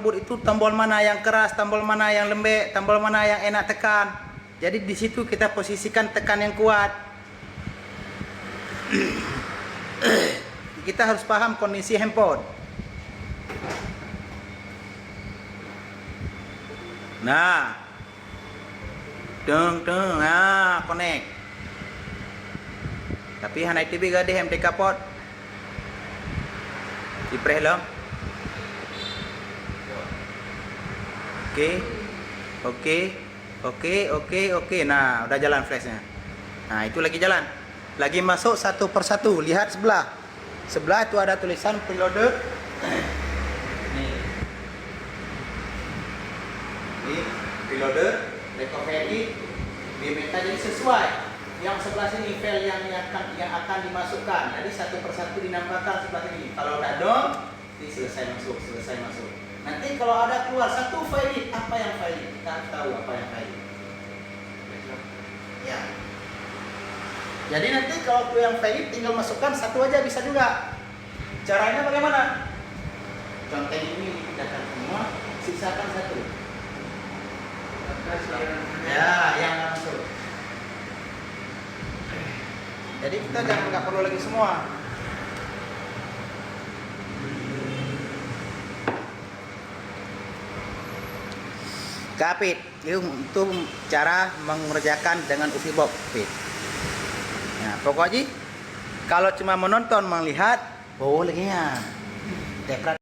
Itu tombol mana yang keras, tombol mana yang lembek, tombol mana yang enak tekan. Jadi di situ kita posisikan tekan yang kuat. Kita harus paham kondisi handphone. Nah, connect. Tapi hanai TV gade hem dekapot. Dipreh long. Oke. Nah, udah jalan flashnya. Nah, itu lagi jalan. Lagi masuk satu persatu. Lihat sebelah. Sebelah itu ada tulisan preloader. Nih. Ini preloader, recovery, diminta jadi sesuai. Yang sebelah sini file yang akan dimasukkan. Jadi satu persatu dinamakan sebelah ini. Kalau udah done, ini selesai masuk. Nanti kalau ada keluar satu file, apa yang file? Kita tahu apa yang file. Ya. Jadi nanti kalau yang file tinggal masukkan satu aja bisa juga. Caranya bagaimana? Contoh ini dipindahkan semua, sisakan satu. Ya, yang masuk. Jadi kita nggak perlu lagi semua. Kapit itu cara mengerjakan dengan UV box. Nah, pokoknya kalau cuma menonton melihat bolehnya.